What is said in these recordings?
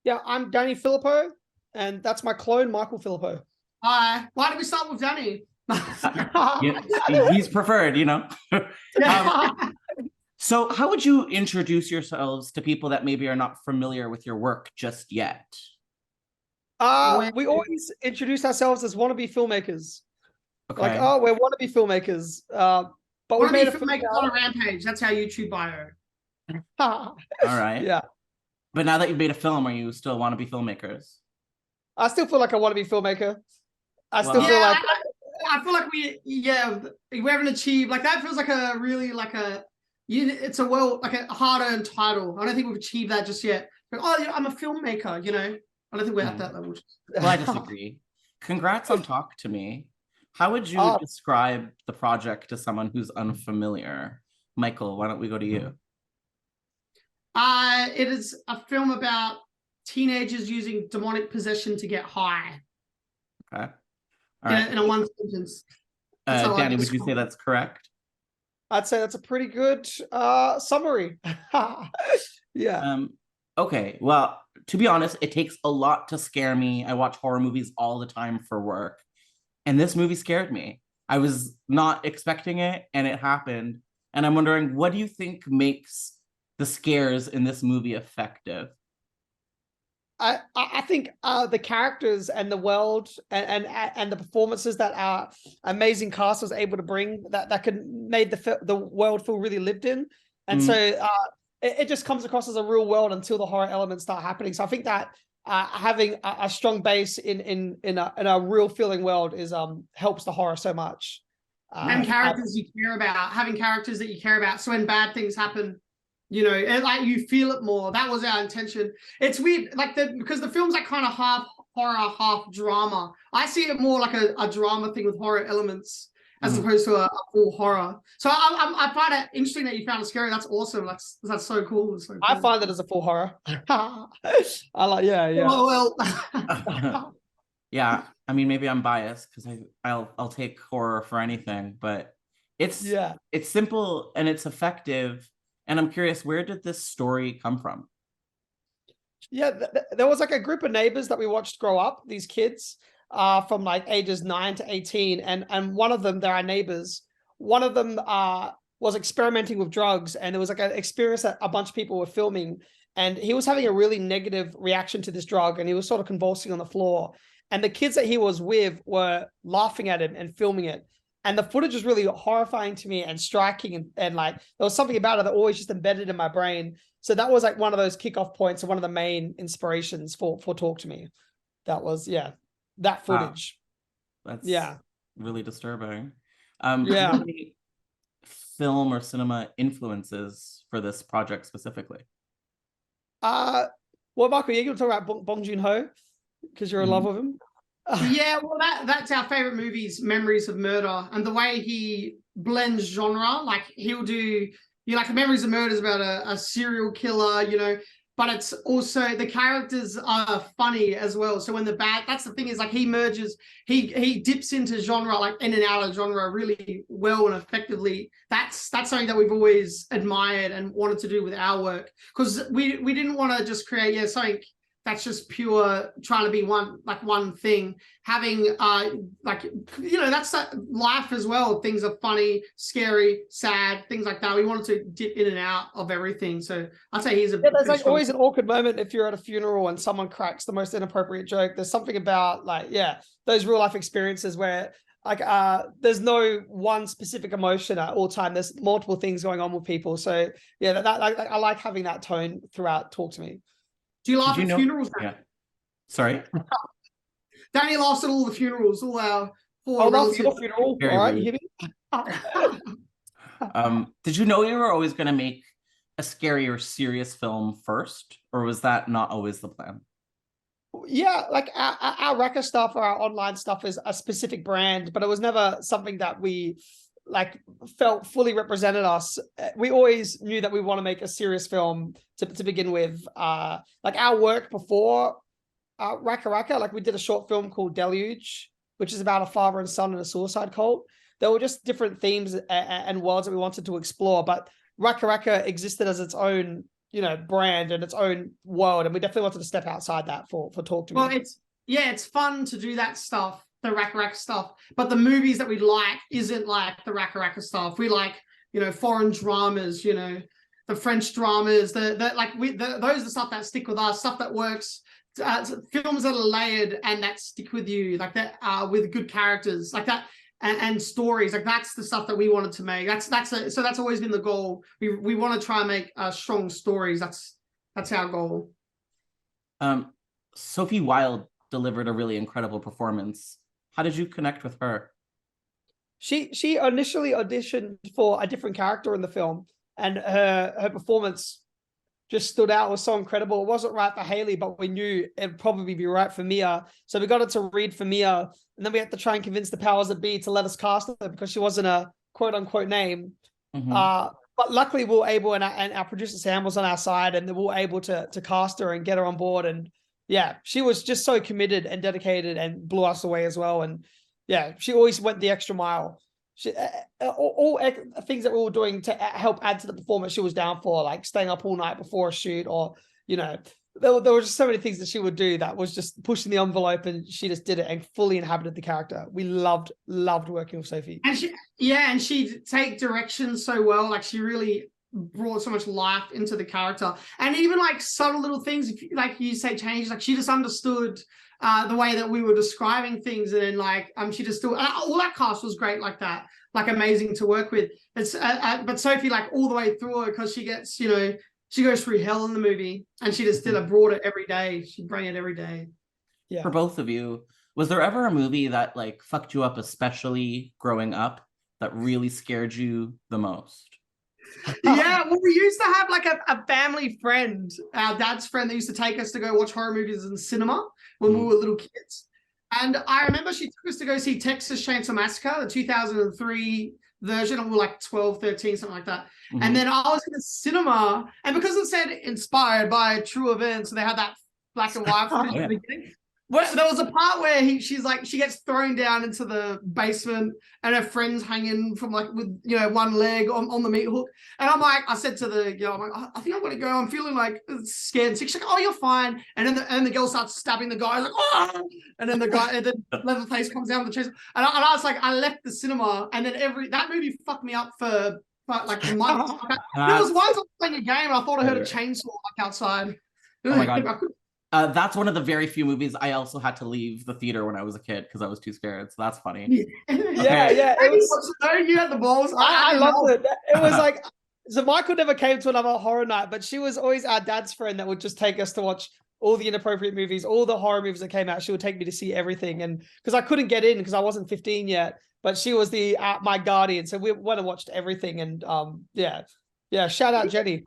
Yeah, I'm Danny Philippou, and that's my clone, Michael Philippou. Hi. Why did we start with Danny? Yeah, he's preferred, you know. So how would you introduce yourselves to people that maybe are not familiar with your work just yet? We always introduce ourselves as wannabe filmmakers. Like, Okay. oh, we're wannabe filmmakers. But we Want to made be a film filmmakers on a rampage. That's our YouTube bio. All right. Yeah. But now that you've made a film, are you still want to be filmmakers? I still feel like I want to be filmmaker. I still Well, feel like I feel like we haven't achieved like that. Feels like a really like a it's a like a hard-earned title. I don't think we've achieved that just yet. But, oh, I'm a filmmaker. I don't think we're at that level. Well, I disagree. Congrats on Talk to Me. How would you describe the project to someone who's unfamiliar? Michael, why don't we go to you? It is a film about teenagers using demonic possession to get high. Okay. All right. In a one sentence. Danny, would you say that's correct? I'd say that's a pretty good summary. Yeah. Okay. Well, to be honest, it takes a lot to scare me. I watch horror movies all the time for work, and this movie scared me. I was not expecting it, and it happened. And I'm wondering, what do you think makes the scares in this movie effective? I think the characters and the world and the performances that our amazing cast was able to bring that could made the world feel really lived in, and so it just comes across as a real world until the horror elements start happening. So I think that having a strong base in a real feeling world is helps the horror so much. And characters you care about, having characters that you care about. So when bad things happen, and like you feel it more. That was our intention. It's weird, like because the film's like kind of half horror, half drama. I see it more like a drama thing with horror elements as opposed to a full horror. So I find it interesting that you found it scary. That's awesome. That's so cool. So cool. I find it as a full horror. I like, yeah. Well. Yeah. I mean, maybe I'm biased because I'll take horror for anything, but it's simple and it's effective. And I'm curious, where did this story come from? Yeah, there was like a group of neighbors that we watched grow up, these kids from like ages 9 to 18. And one of them, they're our neighbors. One of them was experimenting with drugs, and it was like an experience that a bunch of people were filming. And he was having a really negative reaction to this drug, and he was sort of convulsing on the floor. And the kids that he was with were laughing at him and filming it. And the footage was really horrifying to me and striking. And like, there was something about it that always just embedded in my brain. So that was like one of those kickoff points and one of the main inspirations for Talk to Me. That was, that footage. Wow. That's really disturbing. Do you have any film or cinema influences for this project specifically? Well, Michael, you're going to talk about Bong Joon-ho because you're in love with him. Yeah, well, that's our favorite movies, Memories of Murder, and the way he blends genre. Like he'll do, like Memories of Murder is about a serial killer, but it's also the characters are funny as well. So when that's the thing is like he merges, he dips into genre, like in and out of genre really well and effectively. That's something that we've always admired and wanted to do with our work, because we didn't want to just create something that's just pure trying to be one thing. Having that's life as well. Things are funny, scary, sad, things like that. We wanted to dip in and out of everything. So I'd say he's there's like always an awkward moment if you're at a funeral and someone cracks the most inappropriate joke. There's something about those real life experiences where there's no one specific emotion at all time. There's multiple things going on with people. So I like having that tone throughout Talk to Me. Do you laugh at funerals? Yeah. Sorry? Danny laughs at all the funerals, all our four relatives. Funeral. All right, you hear me? Did you know you were always going to make a scary or serious film first? Or was that not always the plan? Yeah, like our record stuff or our online stuff is a specific brand, but it was never something that we felt fully represented us. We always knew that we want to make a serious film to begin with. Like our work before Raka Raka, like we did a short film called Deluge, which is about a father and son in a suicide cult. There were just different themes and worlds that we wanted to explore, but Raka Raka existed as its own brand and its own world, and we definitely wanted to step outside that for Talk to Me. Well, it's fun to do that stuff, the Raka stuff, but the movies that we like isn't like the Raka stuff. We like, foreign dramas, the French dramas, those are the stuff that stick with us, stuff that works, films that are layered and that stick with you, like that, with good characters, like that, and stories. Like that's the stuff that we wanted to make. So that's always been the goal. We want to try and make strong stories. That's our goal. Sophie Wilde delivered a really incredible performance. How did you connect with her? She initially auditioned for a different character in the film, and her performance just stood out. It was so incredible. It wasn't right for Haley, but we knew it'd probably be right for Mia. So we got her to read for Mia, and then we had to try and convince the powers that be to let us cast her because she wasn't a quote unquote name. Mm-hmm. But luckily we were able, and our producer Sam was on our side, and we were able to cast her and get her on board. And yeah, she was just so committed and dedicated and blew us away as well. And yeah, she always went the extra mile. All things that we were doing to help add to the performance, she was down for, like staying up all night before a shoot, or there were just so many things that she would do that was just pushing the envelope, and she just did it and fully inhabited the character. We loved working with Sophie. And she'd take direction so well. Like she really brought so much life into the character, and even like subtle little things, like you say, change. Like she just understood the way that we were describing things, and then like she just still all that cast was great like that, like amazing to work with. It's but Sophie, like all the way through her, because she gets she goes through hell in the movie, and she just brought it every day. She bring it every day. Yeah. For both of you, was there ever a movie that like fucked you up, especially growing up, that really scared you the most? Yeah, well, we used to have like a family friend, our dad's friend, that used to take us to go watch horror movies in cinema when we were little kids. And I remember she took us to go see Texas Chainsaw Massacre, the 2003 version, and we were like 12, 13, something like that. Mm-hmm. And then I was in the cinema, and because it said inspired by true events, so they had that black and white footage at the beginning. Well, there was a part where she gets thrown down into the basement, and her friend's hanging from like with one leg on the meat hook. And I said to the girl, I'm like, I think I'm gonna go. I'm feeling like scared and sick. She's like, oh, you're fine. And then the girl starts stabbing the guy, like, oh, and then Leatherface comes down with the chest. And I was like, I left the cinema, and then that movie fucked me up for like months. There was once I was playing a game, and I thought I heard a chainsaw like outside. Oh my god. That's one of the very few movies I also had to leave the theater when I was a kid because I was too scared. So that's funny. Yeah. You had the balls. I loved it. It was like, so Michael never came to another horror night, but she was always our dad's friend that would just take us to watch all the inappropriate movies, all the horror movies that came out. She would take me to see everything, and because I couldn't get in because I wasn't 15 yet, but she was my guardian, so we went and watched everything. And yeah, shout out Jenny.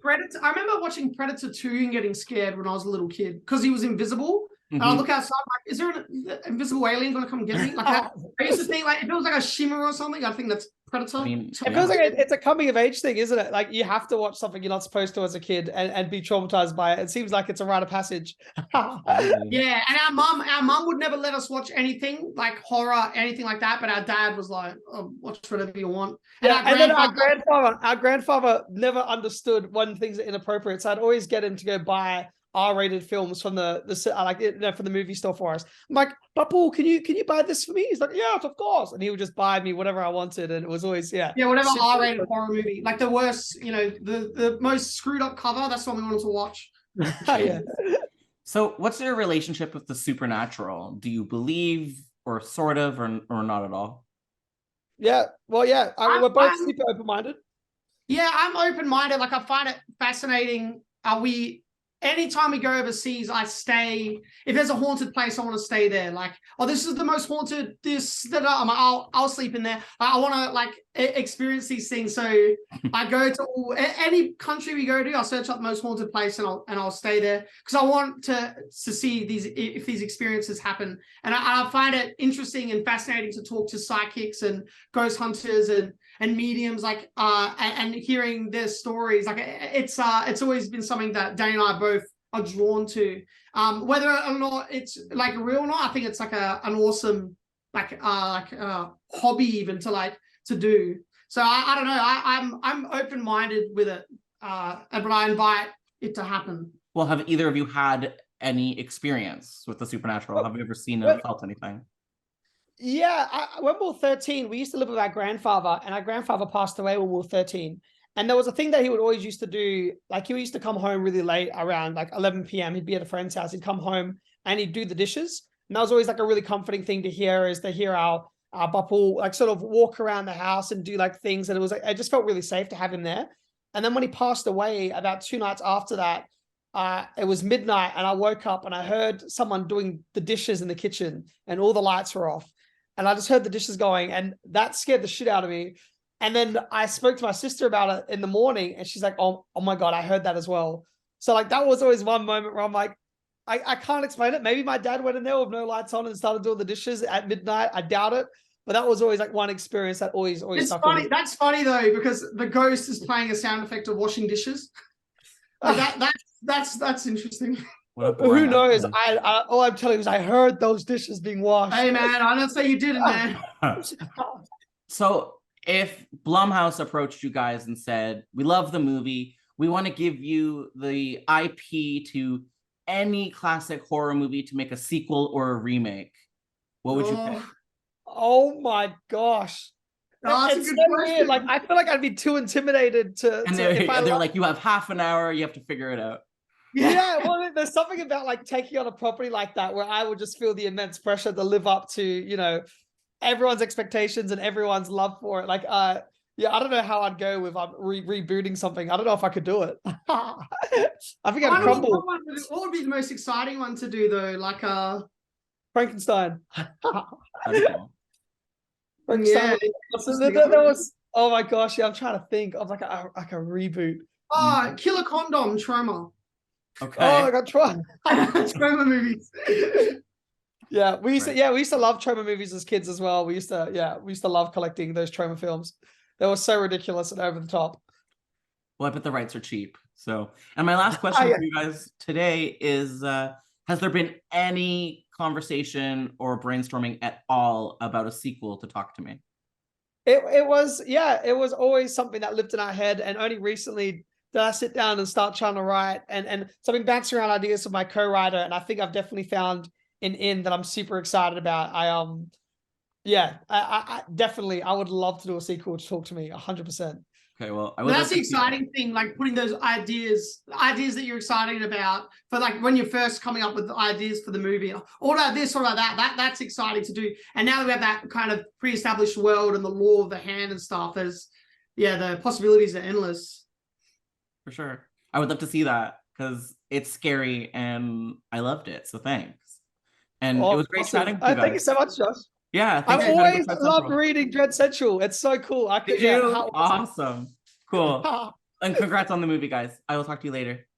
Predator. I remember watching Predator 2 and getting scared when I was a little kid because he was invisible. Mm-hmm. And I look outside, like, is there an invisible alien going to come get me? Like that. I used to think like if it was like a shimmer or something, I think that's Predator. I mean, it feels like it's a coming of age thing, isn't it? Like you have to watch something you're not supposed to as a kid and be traumatized by it. It seems like it's a rite of passage. Yeah, and our mum would never let us watch anything like horror, anything like that. But our dad was like, oh, watch whatever you want. And then our grandfather never understood when things are inappropriate. So I'd always get him to go buy R-rated films from from the movie store for us. I'm like, Papu, can you buy this for me? He's like, yes, of course. And he would just buy me whatever I wanted, and it was always whatever R-rated horror movie, like the worst, the most screwed up cover. That's what we wanted to watch. Yeah. So, what's your relationship with the supernatural? Do you believe, or sort of, or not at all? Yeah, well, yeah, we're both super open-minded. Yeah, I'm open-minded. Like I find it fascinating. Anytime we go overseas, I stay. If there's a haunted place, I want to stay there. Like, oh, this is the most haunted. I'll sleep in there. I want to like experience these things. So I go to any country we go to. I'll search up the most haunted place and I'll stay there because I want to see if these experiences happen. And I find it interesting and fascinating to talk to psychics and ghost hunters and mediums, like and hearing their stories. Like it's always been something that Danny and I both are drawn to. Whether or not it's like real or not, I think it's like an awesome hobby even to do. So I don't know. I'm open-minded with it. but I invite it to happen. Well, have either of you had any experience with the supernatural? Have you ever seen or felt anything? Yeah, when we were 13, we used to live with our grandfather, and our grandfather passed away when we were 13. And there was a thing that he would always used to do. Like, he used to come home really late, around like 11 p.m. He'd be at a friend's house. He'd come home and he'd do the dishes. And that was always like a really comforting thing to hear, is to hear our bapu like sort of walk around the house and do like things. And it was like, I just felt really safe to have him there. And then when he passed away, about 2 nights after that, it was midnight, and I woke up and I heard someone doing the dishes in the kitchen, and all the lights were off. And I just heard the dishes going, and that scared the shit out of me. And then I spoke to my sister about it in the morning, and she's like, oh my God, I heard that as well. So like, that was always one moment where I'm like, I can't explain it. Maybe my dad went in there with no lights on and started doing the dishes at midnight. I doubt it. But that was always like one experience that always It's stuck funny. with me. That's funny though, because the ghost is playing a sound effect of washing dishes. Like that's interesting. Who knows? All I'm telling you is I heard those dishes being washed. Hey man, I don't say you didn't, man. So if Blumhouse approached you guys and said, we love the movie, we want to give you the IP to any classic horror movie to make a sequel or a remake, what would you pick? Oh my gosh. That's it's a good so question. weird. Like, I feel like I'd be too intimidated to. And they're like, you have half an hour, you have to figure it out. Yeah, well, there's something about like taking on a property like that where I would just feel the immense pressure to live up to, you know, everyone's expectations and everyone's love for it. Like, yeah, I don't know how I'd go with rebooting something. I don't know if I could do it. I think I'd crumble. What would be the most exciting one to do though? Like Frankenstein. That'd be cool. Frankenstein. Yeah. There was. Oh my gosh! Yeah, I'm trying to think of like a reboot. Oh, Killer Condom Trauma. Okay. Oh, I got trauma. Trauma movies. Yeah, we used to love trauma movies as kids as well. We used to love collecting those trauma films. They were so ridiculous and over the top. Well, I bet the rights are cheap. So, and my last question for you guys today is, has there been any conversation or brainstorming at all about a sequel to Talk to Me? It was always something that lived in our head, and only recently did I sit down and start trying to write, and so I've been bouncing around ideas with my co-writer, and I think I've definitely found an in that I'm super excited about. I definitely, I would love to do a sequel to Talk to Me, 100%. Okay, well, that's the exciting thing, like putting those ideas that you're excited about for like when you're first coming up with ideas for the movie, or about this or about that. That's exciting to do. And now that we have that kind of pre-established world and the law of the hand and stuff, the possibilities are endless. For sure. I would love to see that because it's scary and I loved it. So thanks. And it was great chatting to you guys. Thank you so much, Josh. Yeah, I've always loved reading Dread Central. It's so cool. Awesome. Cool. And congrats on the movie, guys. I will talk to you later.